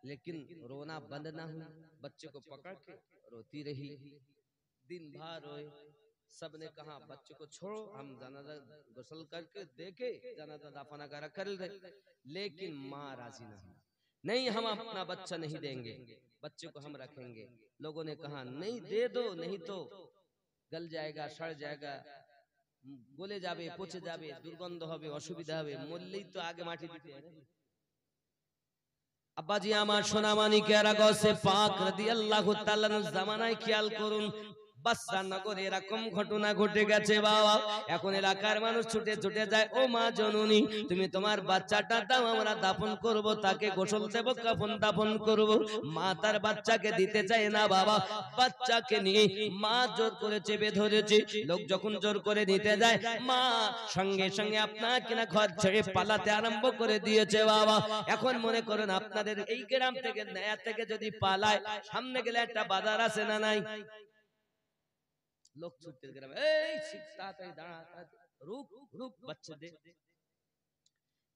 लेकिन रोना बंद ना हुआ, बच्चे को पकड़ के रोती रही, दिन भर रोए। सबने कहा बच्चे को छोड़ो, हम जनाजा गुस्ल करके देखे जनाजा दफना कर दे, लेकिन माँ राजी नहीं, हम अपना बच्चा नहीं देंगे, बच्चे को हम रखेंगे। लोगों ने कहा नहीं दे दो, नहीं तो गल जाएगा, सड़ जाएगा, गले जाबे, पचे जाबे, दुर्गंध होबे, असुविधा होबे, मरलेई तो आगे माटी दिते हैं। अब्बा जी आमार सोना मानिकेरा गौसे पाक রাদিয়াল্লাহু তাআলা জামানায় খেয়াল করুন, বাদশা নগরে এরকম ঘটনা ঘটে গেছে বাবা। এখন এলাকার মানুষ ছুটে ছুটে যায়, ও মা জননী তুমি তোমার বাচ্চাটা দাও, আমরা দাফন করব, তাকে গোসল দেব, কাফন দাফন করব। মা তার বাচ্চাকে দিতে চায় না বাবা, বাচ্চাকে নিয়ে মা জোর করে চেপে ধরেছে। লোক যখন জোর করে নিতে যায়, মা সঙ্গে সঙ্গে আপনাকে না ঘর ছেড়ে পালাতে আরম্ভ করে দিয়েছে বাবা। এখন মনে করুন আপনাদের এই গ্রাম থেকে নয়া থেকে যদি পালায়, সামনে গেলে একটা বাজার আছে না নাই, लोग छुट्टे ग्राम रुक रुक बच्चे दे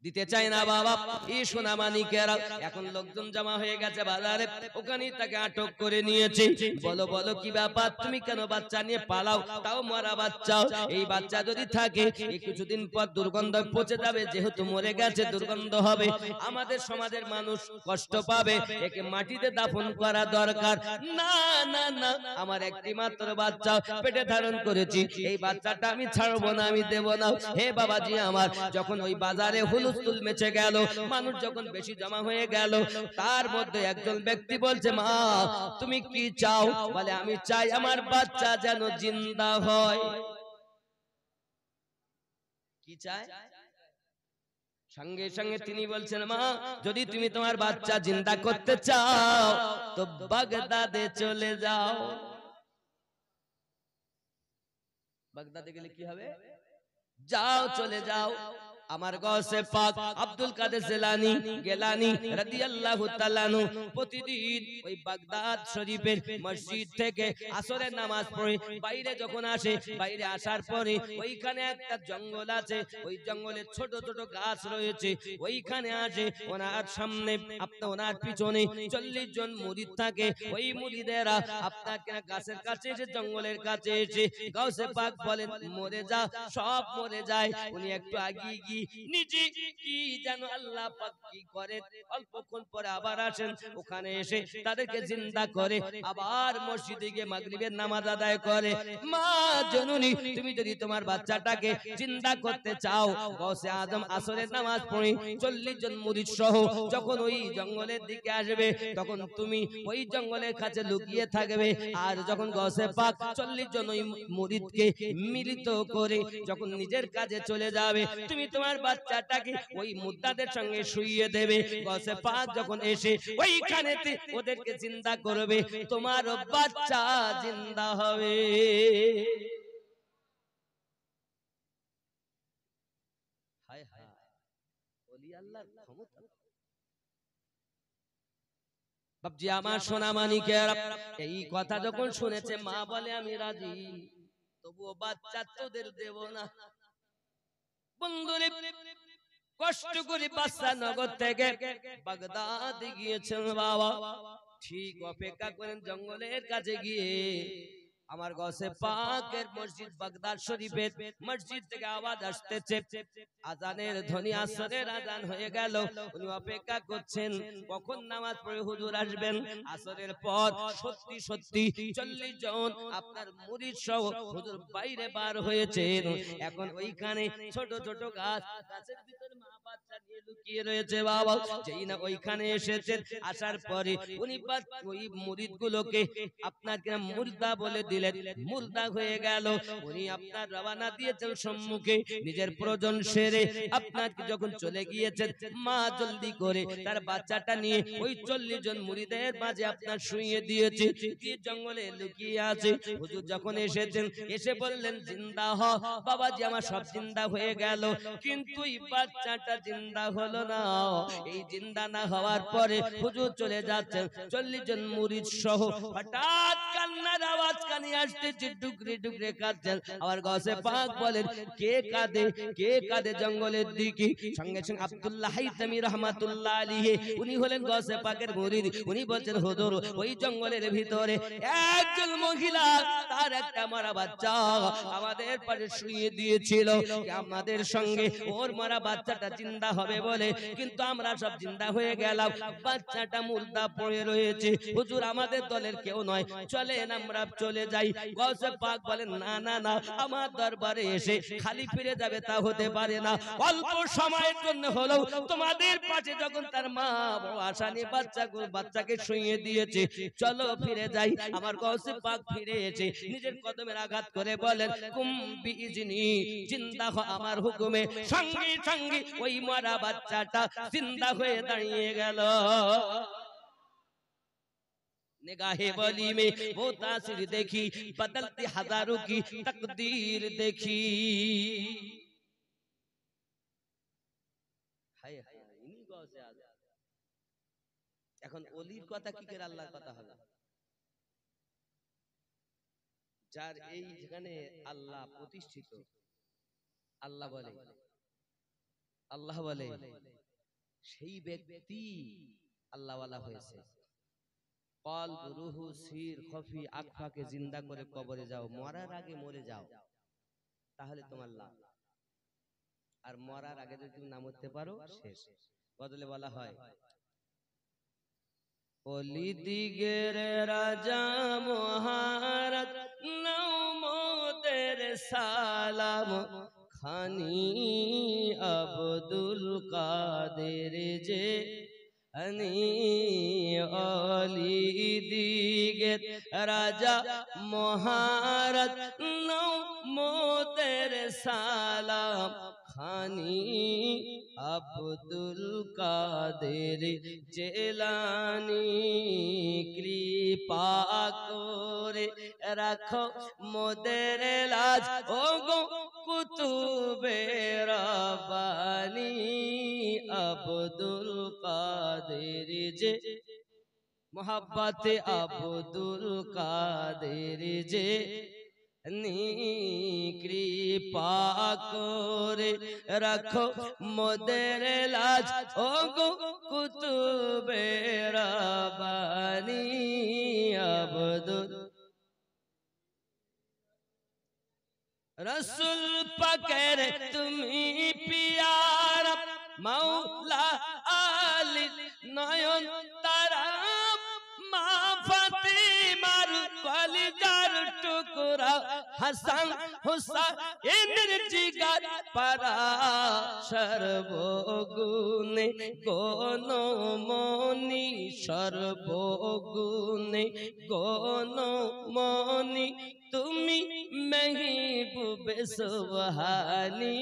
দিতে চায় না বাবা। এই সোনা মানিকেরা এখন লোকজন জমা হয়ে গেছে বাজারে, ওখানেই তাকে আটক করে নিয়েছে। বলো বলো কি ব্যাপার, তুমি কেন বাচ্চা নিয়ে পালাও, তাও মরা বাচ্চা? এই বাচ্চা যদি থাকে এই কিছুদিন পর দুর্গন্ধ পচে যাবে, যেহেতু মরে গেছে দুর্গন্ধ হবে, আমাদের সমাজের মানুষ কষ্ট পাবে, একে মাটিতে দাফন করা দরকার। না না না, আমার একটি মাত্র বাচ্চা পেটে ধারণ করেছি, এই বাচ্চাটা আমি ছাড়বো না, আমি দেব না। হে বাবাজি আমার, যখন ওই বাজারে হুলুস্থুল মেচে গেল, মানুষ যখন বেশি জমা হয়ে গেল, তার মধ্যে একজন ব্যক্তি বলছে মা তুমি কি চাও? বলে আমি চাই আমার বাচ্চা যেন জিন্দা হয়। কি চায়? সঙ্গে সঙ্গে তিনি বলছেন মা যদি তুমি তোমার বাচ্চা জিন্দা করতে চাও তো বাগদাদে চলে যাও। বাগদাদে গেলে কি হবে? যাও, চলে যাও। আমার গৌসে পাক আব্দুল কাদের জিলানী গিলানী রাদিয়াল্লাহু তাআলা আনহু প্রতিদিন ওই বাগদাদ শরীফের মসজিদ থেকে আসরের নামাজ পড়ে বাইরে যখন আসে, বাইরে আসার পরে ওইখানে একটা জঙ্গল আছে, ওই জঙ্গলে ছোট ছোট গাছ রয়েছে, ওইখানে আসে। ওনার সামনে আপনার ওনার পিছনে 40 জন মুরিদ থাকে, ওই মুরিদেরা আপনাকে গাছের কাছে এসে, জঙ্গলের কাছে এসে গৌসে পাক বলেন মরে যা, সব মরে যায়। উনি একটু আগিয়ে গিয়ে নিজে কি যেন আল্লাহ পাক কি করে, অল্পক্ষণ পরে আবার আসেন, ওখানে এসে তাদেরকে জিন্দা করে, আবার মসজিদে গিয়ে মাগরিবের নামাজ আদায় করে। মা জননী তুমি যদি তোমার বাচ্চাটাকে জিন্দা করতে চাও, গৌসে আজম আসরের নামাজ পড়ে 40 জন মুরিদ সহ যখন ওই জঙ্গলের দিকে আসবে, তখন তুমি ওই জঙ্গলের কাছে লুকিয়ে থাকবে। আর যখন গৌসে পাক 40 জন ওই মুরিদকে মিলিত করে যখন নিজের কাজে চলে যাবে, তুমি তোমার তোমার বাচ্চাটাকে ওই মুর্দাদের সঙ্গে শুইয়ে দেবে। গৌসে পাক যখন এসে ওইখানেতে ওদেরকে জিন্দা করবে, তোমার বাচ্চা জিন্দা হবে। হায় হায়, ওলি আল্লাহর ক্ষমতা। বাপজি আমার সোনা মানিকেরা, এই কথা যখন শুনেছে মা বলে আমি রাজি, তবুও বাচ্চা তোদের দেব না। বন্ধুরে কষ্ট করে বাদশা নগর থেকে বাগদাদ গিয়েছেন বাবা, ঠিক অপেক্ষা করেন জঙ্গলের কাছে গিয়ে আমার গৌসে পাকের মসজিদ বাগদাদ শরীফের মসজিদ থেকে আওয়াজ আসতেছে, আজানের ধ্বনি, আসরের আজান হয়ে গেল। উনি অপেক্ষা করছেন কখন নামাজ পড়ে হুজুর আসবেন। আসরের পর সত্যি সত্যি 40 জন আপনার মুরিদ সহ হুজুর বাইরে বার হয়েছেন। এখন ওইখানে ছোট ছোট গাছের ভিতরে মা বাচ্চা নিয়ে লুকিয়ে রয়েছে বাবা। যেই না ওইখানে এসেছেন, আসার পরে উনি ওই মুরিদ গুলোকে আপনার মুর্দা বলে দিলেন, মুর্দা হয়ে গেল। উনি আপনার রওনা দিয়েছেন সম্মুখে, নিজের প্রয়োজন সেরে আপনার যখন চলে গিয়েছেন, মা জলদি করে তার বাচ্চাটা নিয়ে ওই 40 জন মুরিদের মাঝে আপনার শুইয়ে দিয়েছে, দিয়ে জঙ্গলে লুকিয়ে আছে। হুজুর যখন এসেছেন, এসে বললেন জিন্দা হ বাবাজি, আমার সব জিন্দা হয়ে গেল, কিন্তু এই বাচ্চাটা জিন্দা হলো না। এই জিন্দা না হওয়ার পরে হুজুর চলে যাচ্ছেন 40 জন মুরিদ সহ। হঠাৎ কান্নার আওয়াজ কানে আসতেছে, টুকরে টুকরে কাঁদছেন। আবার গৌসে পাক বলেন কে কাঁদে, কে কাঁদে জঙ্গলের দিকে। সঙ্গে সঙ্গে আব্দুল্লাহ হাইতামি রাহমাতুল্লাহ আলাইহি, উনি হলেন গৌসে পাকের মুরিদ। উনি বলছেন হুজুর, ওই জঙ্গলের ভিতরে একজন মহিলা, তার একটা মারা বাচ্চা আমাদের পাশে শুইয়ে দিয়েছিল, আমাদের সঙ্গে ওর মারা বাচ্চাটা জিন্দা হবে বলে, কিন্তু আমরা সব জিন্দা হয়ে গেলাম, বাচ্চাটা মুর্দা পড়ে রয়েছে। হুজুর আমাদের দলের কেউ নয়, চলেন আমরা চলে যাই। গৌসে পাক বলেন না না না, আমার দরবারে এসে খালি ফিরে যাবে তা হতে পারে না। অল্প সময়ের জন্য হলেও তোমাদের পাশে যখন তার মা বড় আশা নিয়ে বাচ্চাকে শুইয়ে দিয়েছে, চলো ফিরে যাই। আমার গৌসে পাক ফিরে এসে নিজের কদমের আঘাত করে বলেন কুম বিইজনি, জিন্দা হ আমার হুকুমে। সঙ্গে সঙ্গে ওই মরা বাচ্চাটা জিন্দা হয়ে দাঁড়িয়ে গেল। निगाहे वली में वो तासीर देखी, बदलती हजारों की तकदीर देखी। हाय हाय, इन्हीं गौसे आज़म। এখন ওলির কথা কি করে আল্লাহর কথা হবে? যার এই যেখানে আল্লাহ প্রতিষ্ঠিত, আল্লাহ বলে, আল্লাহ বলে, সেই ব্যক্তি আল্লাহওয়ালা হয়েছে। কলব, রুহু, সির, খফি, আকফাকে জিন্দা করে কবরে যাও, মরার আগে মরে যাও, তাহলে তোমার লাভ। আর মরার আগে যদি তুমি না মরতে পারো, শেষ। বদলে বলা হয় ওলি দিগের রাজা মহারাজ নাও মোদের সালাম, খানি আব্দুল কাদের যে আনি অলি দিগের রাজা মহারাজ নাও মোদের সালাম, খানি আব্দুল কাদের জেলানি, কৃপা করে রাখো মোদের লাজ, ও গো কুতুবে রব্বানি, আব্দুল কাদের যে মোহাব্বতে আব্দুল কাদের যে নি, কৃপা করে রাখো মোদের লাজ, ও গো কুতুবে রব্বানি, আব্দুল রসুল পাকের তুমি পিয়ারা, মাওলা আলী নয়ন তারা, মা ফাতিমার কলিজার টুকরা, হাসান হুসাইনের জিগার পারা, সর্বগুণে গণমনি, সর্বগুণে গণমনি তুমি মেহবুব বেসুবহানি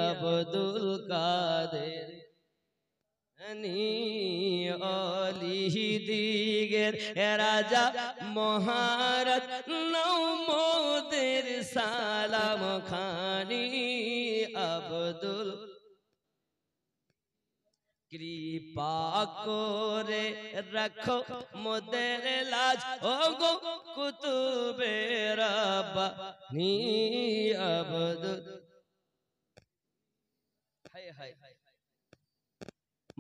আব্দুল কাদের অলি দিগের রাজা মহারাজ নৌমদের সালাম খানি আব্দুল কৃপা করে রাখো মোদের লাজ ও গো কুতুবে রাব্বানি আব্দুল হায় হায়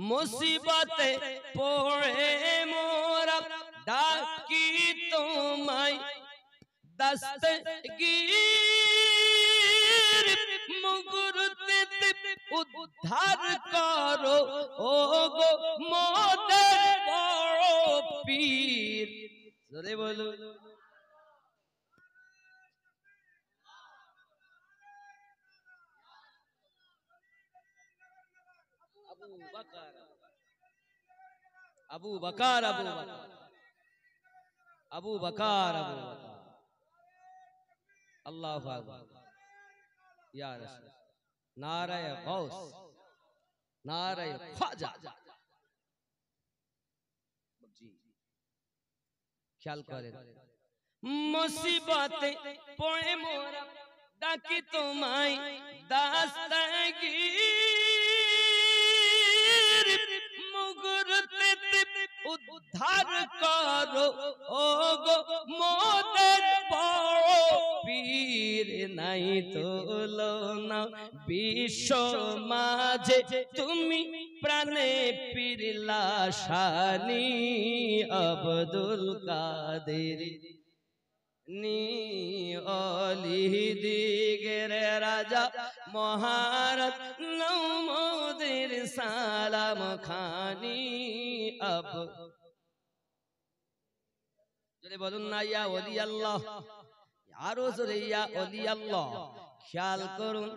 মুসিবতে পড়ে মোরা ডাকি তোমায় দস্তগীর মুগুরতে উদ্ধার করো ও গো মোদের বড় পীর জোরে বলো আবু বকর আবু বকর আল্লাহু আকবার ইয়া রাসূল নারায়ে গাউস নারায়ে খাজা জি খেয়াল করেন মুসিবতে পড়ে মোরা ডাকি তোমায় দাস্তাগীর মুগুরতে উদ্ধার করো ও গো মোদের বড় পীর নাই তুলনা বিশ্ব মাঝে তুমি প্রাণে পীর লাশানি আব্দুল কাদের অলি দিগের রাজা মহারাজ নৌমদের সালাম খানি যদি বলুন না ইয়া ওলি আল্লাহ আরো জোরে ইয়া ওলি আল্লাহ খেয়াল করুন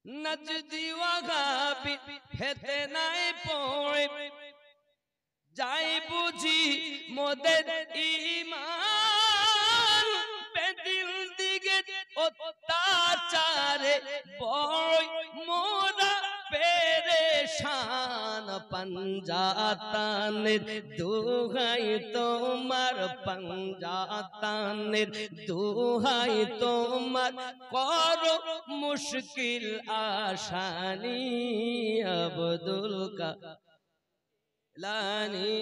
নজদি ওয়াগাবি হেতে নাই পড়ে যাই বুঝি মোদের ঈমান বেদিল দিগে অত্যাচারে বড় মোরা পেরেশান পঞ্জাতানের দুহাই তোমার পঞ্জাতানের দুহাই তোমার করো মুশকিল আসানি আব্দুল লানি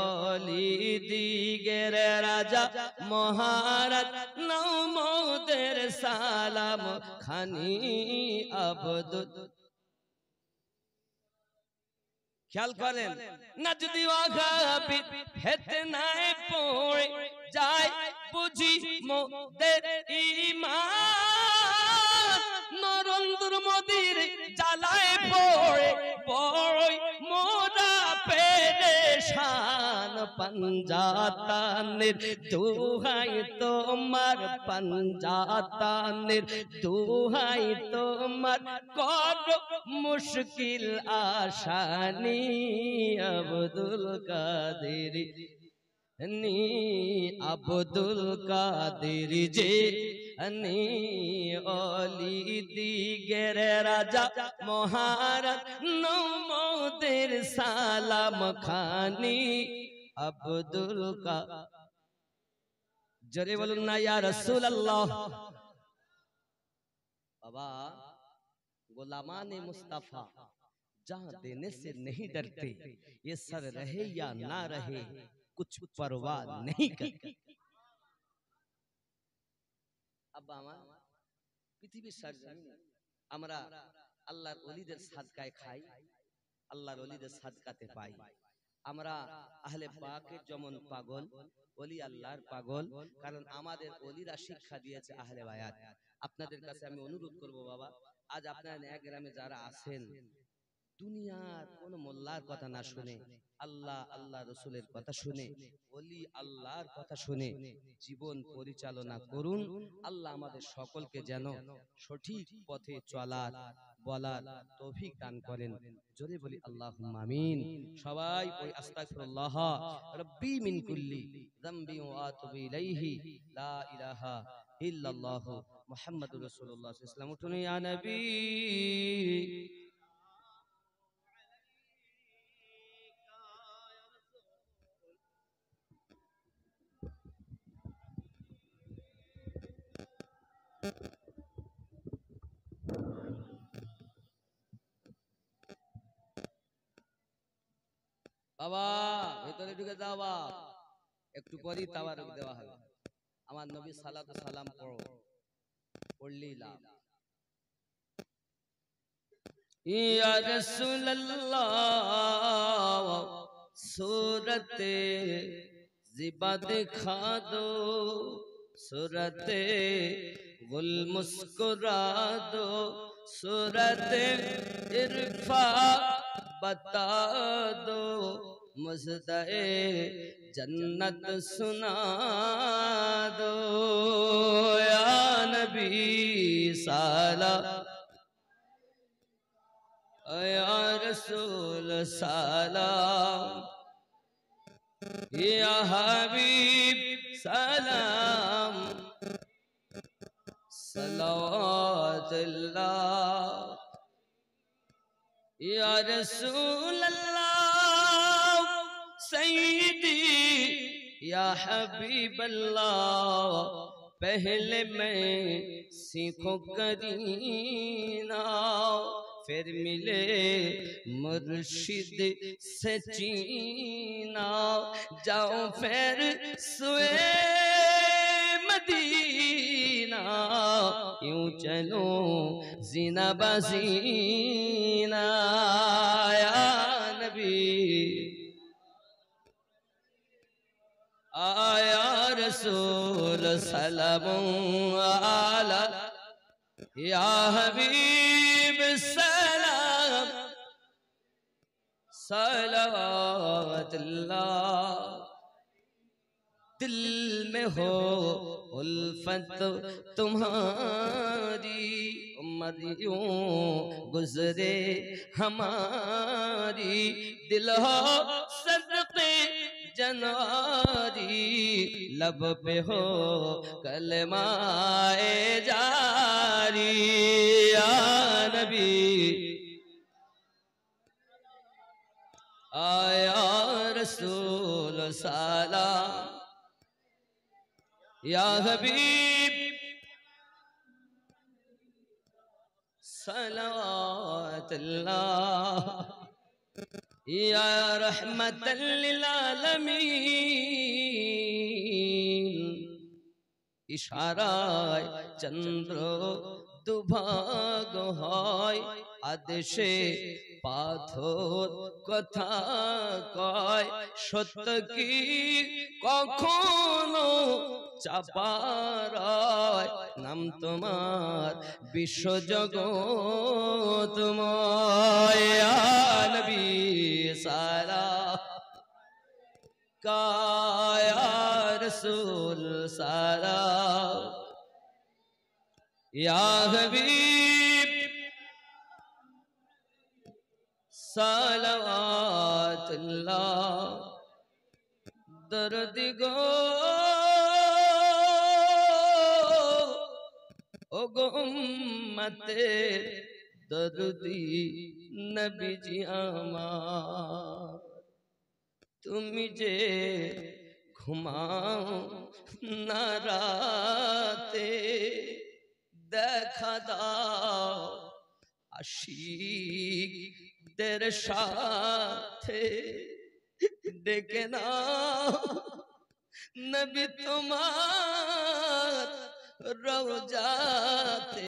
অলি দিগের রাজা মহারাজ নৌমদের সালাম খানি আব্দুল খেয়াল করেন নজদি ওয়াগাবি হেতে নাই পড়ে যায় বুঝি মোদের ঈমান নরেন্দ্র মোদির জ্বালায় পড়ে বড়ই মোরা পেরেশান পঞ্জাতানের দুহাই তোমার পঞ্জাতানের দুহাই তোমার করো মুশকিল আসানি আব্দুল কাদের আব্দুল কাদের যে অলি দিগের রাজা মহারাজ নৌমদের সালাম খানি আব্দুল জোরে বলুন না ইয়া রাসূলুল্লাহ बाबा गुलामाने मुस्तफा जहां देने से नहीं डरते ये सर रहे या ना रहे कुछ परवाह नहीं करते। अब पृथ्वीर सरजमीने আমরা আল্লাহর ওলিদের সাদকায় খাই, আল্লাহর ওলিদের সাদকাতে পাই। আমরা আহলে পাকের যেমন পাগল, ওলি আল্লাহর পাগল, কারণ আমাদের ওলিরা শিক্ষা দিয়েছে আহলে বায়াত। আপনাদের কাছে আমি অনুরোধ করব বাবা, আজ আপনারা নয়া গ্রামে যারা আছেন দুনিয়ার কোন মোল্লার কথা না শুনে আল্লাহ আল্লাহ রসুলের কথা শুনে ওলি আল্লাহর কথা শুনে জীবন পরিচালনা করুন। আল্লাহ আমাদের সকলকে যেন সঠিক পথে চলার বলার তৌফিক দান করেন। জোরে বলি আল্লাহুম্মা আমিন। সবাই ওই আস্তাগফিরুল্লাহ রাব্বি মিন কুল্লি যামবি ওয়া আতুবু ইলাইহি লা ইলাহা इल्लल्लाहु मुहम्मदुर रसूलुल्लाह सल्लल्लाहु अलैहि वसल्लम। उठुन या नबी। বাবা ভেতরে ঢুকে যাও বাপ, একটু পরেই তাওয়ারুক দেওয়া হবে। আমার নবী সালাতু সালাম পড়ো, পড়লেই লাভ। ইয়া রাসূলুল্লাহ सूरते ज़िबा दिखा दो, सूरते गुल मुस्कुरा दो, सूरते इरफा बता दो, मुज़दए जन्नत सुना दो। या नबी साला, या रसूल सलाम, या हबीब सलाम, सलावतुल्लाह। या रसूल अल्लाह सैयदी, या हबीब अल्लाह, पहले मैं सीखो करीना, फिर मिले मुर्शिद से चीना, जाओ फिर सुए मदीना, यूं चलो जीना बजीना। या नबी आया रसूल सलाम आला, या हबीब सलाम, सलावतुल्लाह। दिल में हो उल्फत तुम्हारी, उम्मतियों गुजरे हमारी, दिल हो सदक़े जनवारी, लब पे हो कलमाए जारी। या नबी आया रसूल सलाम, या हबीब सलावतुल्लाह। या रहमतल लिल आलमीन, इशाराय चंद्र दुभाग হয়, আদেশে পাথর কথা কয়, সত্য কি কখনো চাপারায়, নাম তোমার বিশ্বজগৎময়। ইয়া নবী সালাম কায়া रसूल सलाम, या हबीब सलावतुल्लाह। दर्द गो ओ गो उम्मते दर्दी नबी जी আমার, তুমি যে ঘুমাও না রাতে, দেখা দাও আশিকদের সাথে, ডেকে নাও নবী তোমার রওজাতে।